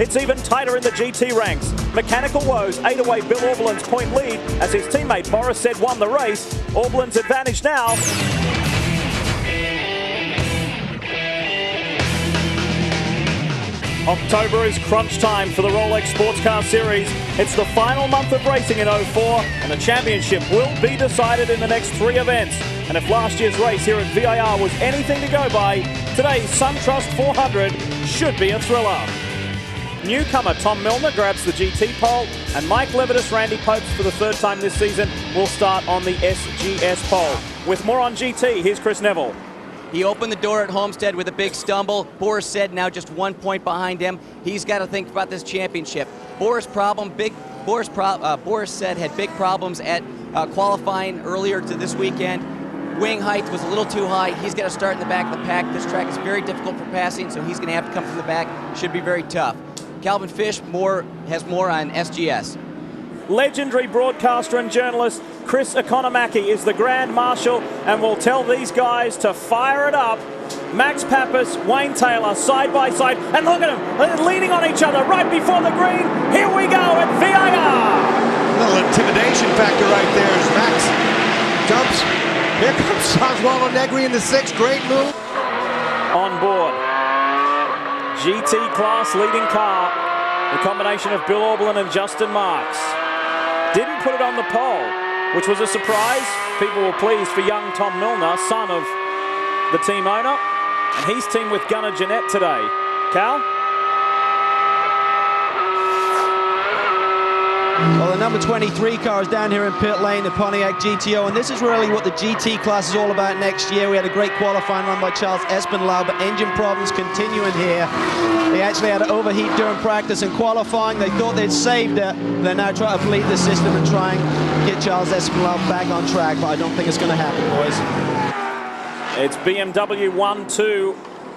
It's even tighter in the GT ranks. Mechanical woes ate away Bill Auberlen's point lead as his teammate Boris Said won the race. Auberlen's advantage now. October is crunch time for the Rolex Sports Car Series. It's the final month of racing in 04, and the championship will be decided in the next 3 events. And if last year's race here at VIR was anything to go by, today's SunTrust 400 should be a thriller. Newcomer Tom Milner grabs the GT pole, and Mike Levitas, Randy Popes for the 3rd time this season will start on the SGS pole. With more on GT, here's Chris Neville. He opened the door at Homestead with a big stumble. Boris Said now just 1 point behind him. He's got to think about this championship. Boris Said had big problems at qualifying earlier to this weekend. Wing height was a little too high. He's got to start in the back of the pack. This track is very difficult for passing, so he's going to have to come from the back. Should be very tough. Calvin Fish has more on SGS. Legendary broadcaster and journalist Chris Economaki is the Grand Marshal and will tell these guys to fire it up. Max Pappas, Wayne Taylor, side by side, and look at them, they're leaning on each other right before the green. Here we go at VIR. A little intimidation factor right there as Max jumps. Here comes Oswaldo Negri in the 6th, great move. On board, GT class leading car, the combination of Bill Auberlen and Justin Marks. Didn't put it on the pole, which was a surprise. People were pleased for young Tom Milner, son of the team owner, and he's teamed with Gunnar Jeanette today. Cal? Well, the number 23 car is down here in pit lane, the Pontiac GTO, and this is really what the GT class is all about next year. We had a great qualifying run by Charles Espenlaub, but engine problems continuing here. They actually had to overheat during practice and qualifying. They thought they'd saved it. They're now trying to bleed the system and try and get Charles Espenlaub back on track, but I don't think it's going to happen, boys. It's BMW 1-2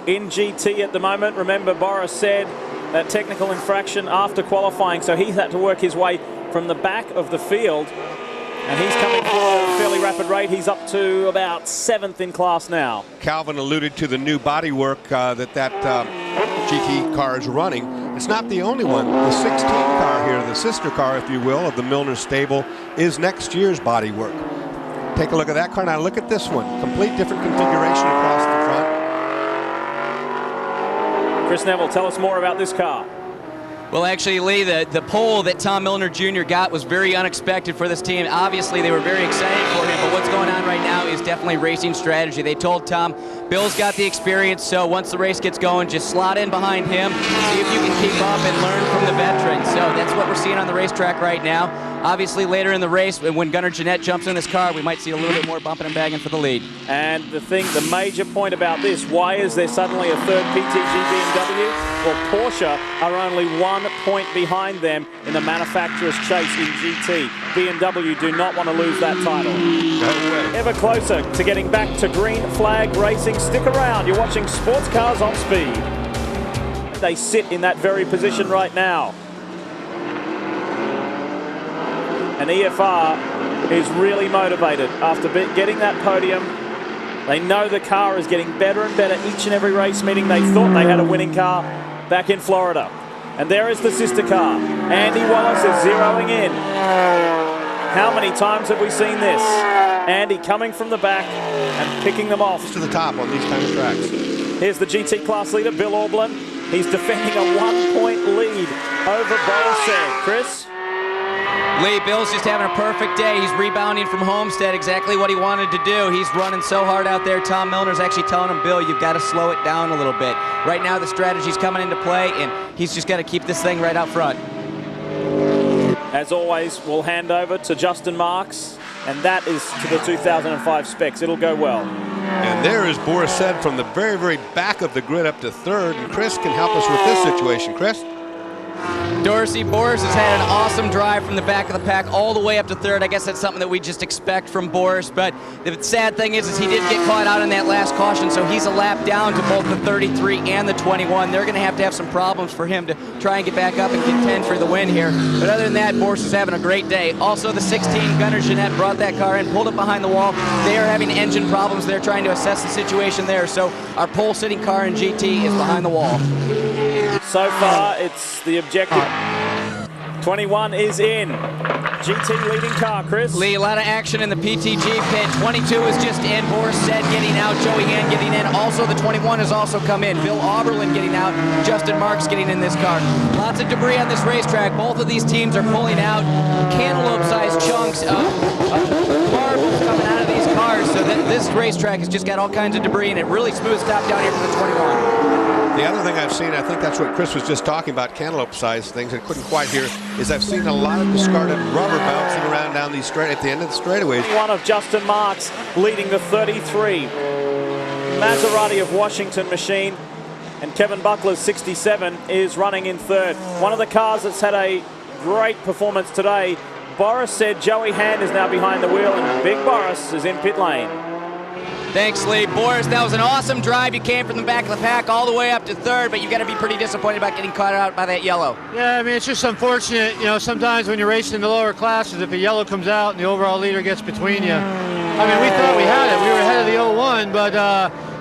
in GT at the moment. Remember, Boris Said that technical infraction after qualifying, so he's had to work his way from the back of the field, and he's coming forward at a fairly rapid rate. He's up to about 7th in class now. Calvin alluded to the new bodywork that GT car is running. It's not the only one. The 16 car here, the sister car, if you will, of the Milner stable, is next year's bodywork. Take a look at that car. Now look at this one. Complete different configuration across the front. Chris Neville, tell us more about this car. Well, actually, Lee, the pole that Tom Milner Jr. got was very unexpected for this team. Obviously, they were very excited for him, but what's going on right now is definitely racing strategy. They told Tom, Bill's got the experience, so once the race gets going, just slot in behind him, see if you can keep up and learn from the veterans. So that's what we're seeing on the racetrack right now. Obviously, later in the race, when Gunnar Jeanette jumps in this car, we might see a little bit more bumping and bagging for the lead. And the major point about this, why is there suddenly a 3rd PTG BMW? Well, Porsche are only 1 point behind them in the manufacturer's chase in GT. BMW do not want to lose that title. Ever closer to getting back to green flag racing. Stick around, you're watching Sports Cars on Speed. They sit in that very position right now. And EFR is really motivated after getting that podium. They know the car is getting better and better each and every race meeting. They thought they had a winning car back in Florida. And there is the sister car. Andy Wallace is zeroing in. How many times have we seen this? Andy coming from the back and picking them off. To the top on these kind of tracks. Here's the GT class leader, Bill Auberlen. He's defending a 1-point lead over Boris Said. Chris? Lee, Bill's just having a perfect day. He's rebounding from Homestead, exactly what he wanted to do. He's running so hard out there. Tom Milner's actually telling him, Bill, you've got to slow it down a little bit. Right now, the strategy's coming into play, and he's just got to keep this thing right out front. As always, we'll hand over to Justin Marks, and that is to the 2005 specs. It'll go well. And there is Boris Said from the very, very back of the grid up to 3rd, and Chris can help us with this situation. Chris? Boris has had an awesome drive from the back of the pack all the way up to 3rd. I guess that's something that we just expect from Boris, but the sad thing is he did get caught out in that last caution, so he's a lap down to both the 33 and the 21. They're going to have some problems for him to try and get back up and contend for the win here. But other than that, Boris is having a great day. Also, the 16, Gunnar Jeanette brought that car in, pulled it behind the wall. They are having engine problems. They're trying to assess the situation there, so our pole-sitting car in GT is behind the wall. So far, it's the objective. 21 is in. GT leading car, Chris. Lee, a lot of action in the PTG pit. 22 is just in. Boris Said getting out. Joey Hand getting in. Also, the 21 has also come in. Bill Auberlen getting out. Justin Marks getting in this car. Lots of debris on this racetrack. Both of these teams are pulling out cantaloupe-sized chunks of marbles coming out of these cars. So this racetrack has just got all kinds of debris, and it really smooths top down here for the 21. The other thing I've seen, I think that's what Chris was just talking about, cantaloupe-sized things, I couldn't quite hear, is I've seen a lot of discarded rubber bouncing around down these at the end of the straightaways. One of Justin Marks leading the 33. Maserati of Washington machine, and Kevin Buckler's 67 is running in third. One of the cars that's had a great performance today, Boris Said. Joey Hand is now behind the wheel, and Big Boris is in pit lane. Thanks, Lee. Boris, that was an awesome drive. You came from the back of the pack all the way up to third, but you got to be pretty disappointed about getting caught out by that yellow. Yeah, I mean, it's just unfortunate. You know, sometimes when you're racing in the lower classes, if a yellow comes out and the overall leader gets between you. I mean, we thought we had it. We were ahead of the 01, but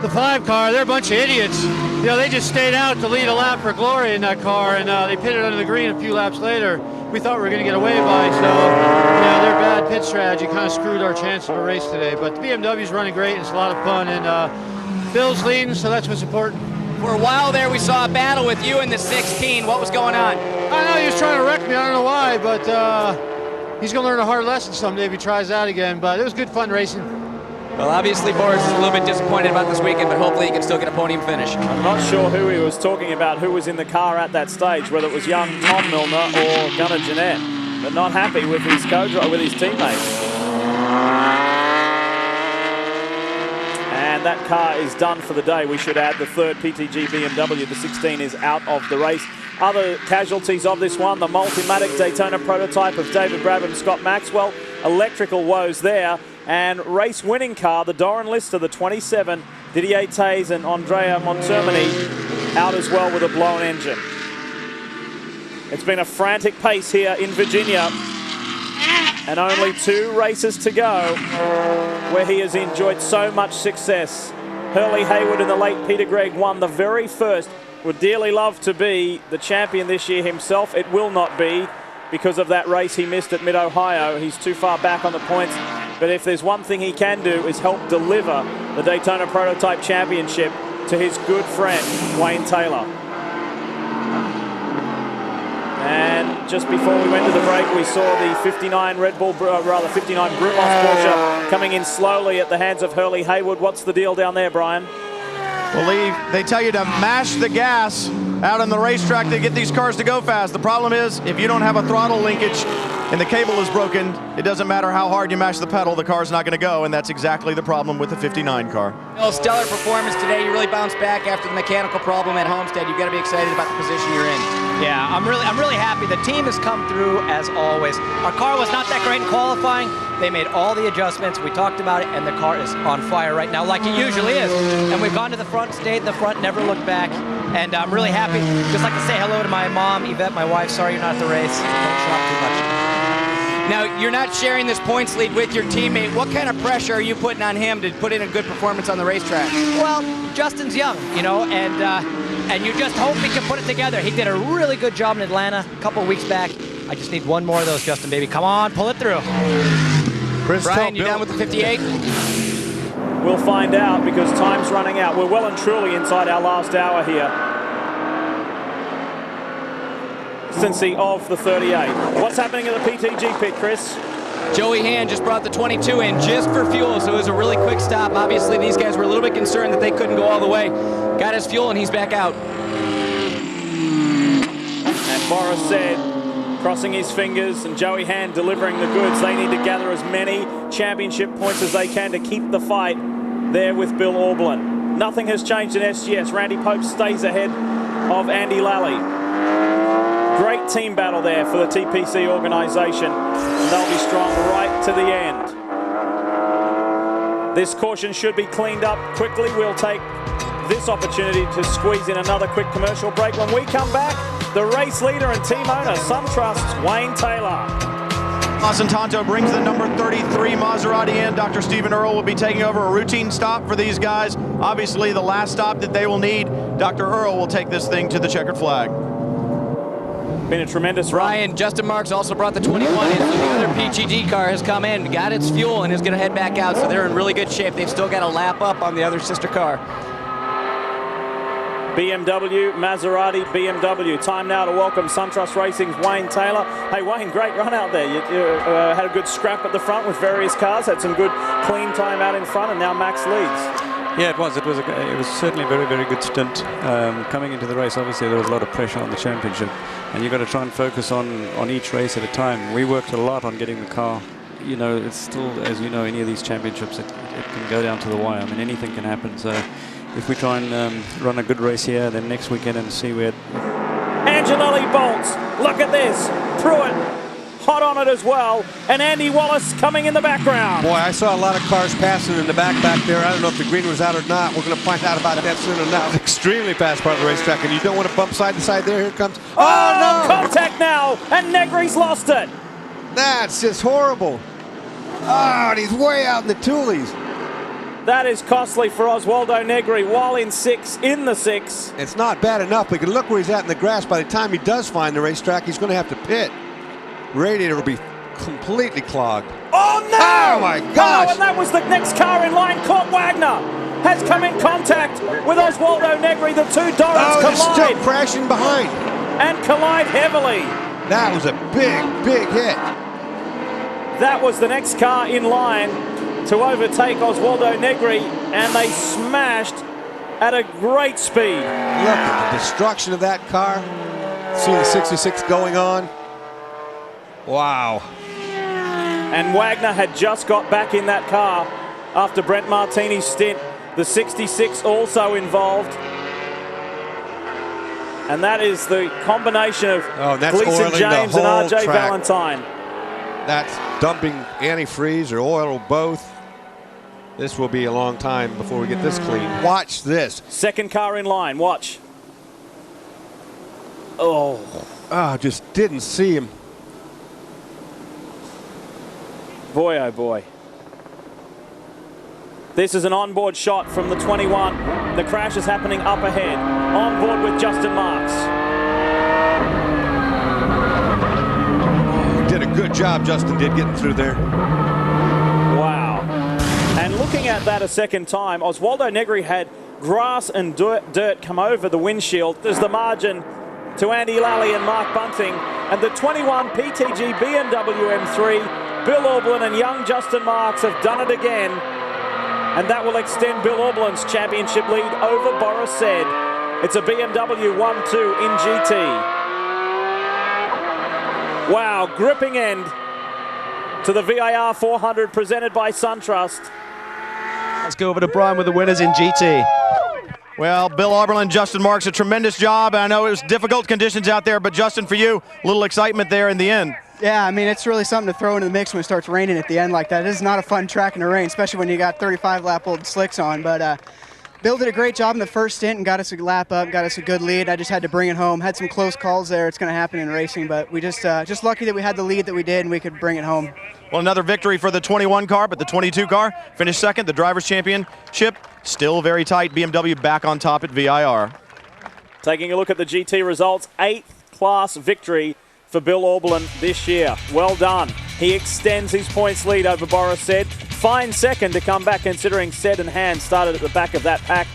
the 5 car, they're a bunch of idiots. You know, they just stayed out to lead a lap for glory in that car, and they pitted under the green a few laps later. We thought we were going to get away by, so yeah, their bad pit strategy kind of screwed our chance of a race today. But the BMW's running great, and it's a lot of fun, and Bill's leading, so that's what's important. For a while there, we saw a battle with you in the 16. What was going on? I know he was trying to wreck me. I don't know why, but he's going to learn a hard lesson someday if he tries that again. But it was good fun racing. Well, obviously, Boris is a little bit disappointed about this weekend, but hopefully he can still get a podium finish. I'm not sure who he was talking about, who was in the car at that stage, whether it was young Tom Milner or Gunnar Jeanette, but not happy with his co-driver, with his teammates. And that car is done for the day. We should add the third PTG BMW, the 16, is out of the race. Other casualties of this one, the Multimatic Daytona prototype of David Brabham and Scott Maxwell, electrical woes there. And race winning car, the Doran Lister, the 27, Didier Tays and Andrea Montermini out as well with a blown engine. It's been a frantic pace here in Virginia, and only 2 races to go where he has enjoyed so much success. Earle Haywood and the late Peter Gregg won the very first. Would dearly love to be the champion this year himself. It will not be because of that race he missed at Mid-Ohio. He's too far back on the points. But if there's one thing he can do is help deliver the Daytona Prototype Championship to his good friend, Wayne Taylor. And just before we went to the break, we saw the 59 59 Brumos Porsche coming in slowly at the hands of Earle Haywood. What's the deal down there, Brian? Well, Lee, they tell you to mash the gas out on the racetrack to get these cars to go fast. The problem is, if you don't have a throttle linkage and the cable is broken, it doesn't matter how hard you mash the pedal, the car's not going to go, and that's exactly the problem with the 59 car. Well, stellar performance today. You really bounced back after the mechanical problem at Homestead. You've got to be excited about the position you're in. Yeah, I'm really happy. The team has come through as always. Our car was not that great in qualifying. They made all the adjustments. We talked about it, and the car is on fire right now, like it usually is. And we've gone to the front, stayed in the front, never looked back. And I'm really happy. Just like to say hello to my mom, Yvette, my wife. Sorry you're not at the race. Don't shop too much. Now, you're not sharing this points lead with your teammate. What kind of pressure are you putting on him to put in a good performance on the racetrack? Well, Justin's young, you know, and you just hope he can put it together. He did a really good job in Atlanta a couple weeks back. I just need one more of those, Justin, baby. Come on, pull it through. Brian, you down with the 58? We'll find out because time's running out. We're well and truly inside our last hour here. Cincy of the 38. What's happening at the PTG pit, Chris? Joey Hand just brought the 22 in just for fuel, so it was a really quick stop. Obviously, these guys were a little bit concerned that they couldn't go all the way. Got his fuel, and he's back out. And Boris Said, crossing his fingers, and Joey Hand delivering the goods. They need to gather as many championship points as they can to keep the fight there with Bill Auberlen. Nothing has changed in SGS. Randy Pope stays ahead of Andy Lally. Great team battle there for the TPC organisation. They'll be strong right to the end. This caution should be cleaned up quickly. We'll take this opportunity to squeeze in another quick commercial break. When we come back, the race leader and team owner, SunTrust's Wayne Taylor. Assentato brings the number 33 Maserati in. Dr. Stephen Earle will be taking over a routine stop for these guys. Obviously, the last stop that they will need Dr. Earle will take this thing to the checkered flag. Been a tremendous run. Ryan, Justin Marks also brought the 21 in, so the other PTG car has come in, got its fuel, and is going to head back out, so they're in really good shape. They've still got a lap up on the other sister car. BMW, Maserati, BMW. Time now to welcome SunTrust Racing's Wayne Taylor. Hey Wayne, great run out there. You had a good scrap at the front with various cars, had some good clean time out in front, and now Max leads. Yeah, it was. It was certainly a very, very good stint. Coming into the race, obviously there was a lot of pressure on the championship, and you've got to try and focus on each race at a time. We worked a lot on getting the car. You know, it's still, as you know, any of these championships, it can go down to the wire. I mean, anything can happen. So if we try and run a good race here, then next weekend and see where... Angelelli bolts. Look at this. Pruitt hot on it as well. And Andy Wallace coming in the background. Boy, I saw a lot of cars passing in the back there. I don't know if the green was out or not. We're going to find out about that soon enough. Extremely fast part of the racetrack, and you don't want to bump side to side there. Here it comes. Oh, no! Contact now, and Negri's lost it. That's just horrible. Oh, and he's way out in the toolies. That is costly for Oswaldo Negri while in the six. It's not bad enough. We can look where he's at in the grass. By the time he does find the racetrack, he's going to have to pit. Radiator will be completely clogged. Oh no! Oh my gosh! Oh, and that was the next car in line. Kurt Wagner has come in contact with Oswaldo Negri. The two Dorans collide. Still crashing behind. And collide heavily. That was a big, big hit. That was the next car in line to overtake Oswaldo Negri, and they smashed at a great speed. Look at the destruction of that car. See the 66 going on. Wow. And Wagner had just got back in that car after Brent Martini's stint. The 66 also involved. And that is the combination of Gleason James and RJ Valentine. That's dumping antifreeze or oil or both. This will be a long time before we get this clean. Watch this. Second car in line, watch. Oh, just didn't see him. Boy, oh boy. This is an onboard shot from the 21. The crash is happening up ahead. On board with Justin Marks. Did a good job, Justin did, getting through there. Wow. And looking at that a second time, Oswaldo Negri had grass and dirt come over the windshield. There's the margin to Andy Lally and Mark Bunting. And the 21 PTG BMW M3, Bill Auberlen and young Justin Marks have done it again. And that will extend Bill Auberlen's championship lead over Boris Said. It's a BMW 1-2 in GT. Wow, gripping end to the VIR 400 presented by SunTrust. Let's go over to Brian with the winners in GT. Well, Bill Auberlen, Justin Marks, a tremendous job. I know it was difficult conditions out there, but Justin, for you, a little excitement there in the end. Yeah, I mean, it's really something to throw into the mix when it starts raining at the end like that. It is not a fun track in the rain, especially when you got 35-lap-old slicks on. But Bill did a great job in the first stint and got us a lap up, got us a good lead. I just had to bring it home. Had some close calls there. It's going to happen in racing, but we just lucky that we had the lead that we did and we could bring it home. Well, another victory for the 21 car, but the 22 car finished second. The Drivers' Championship still very tight. BMW back on top at VIR. Taking a look at the GT results, 8th class victory for Bill Auberlen this year. Well done. He extends his points lead over Boris Said. Fine second to come back, considering Said and Hand started at the back of that pack.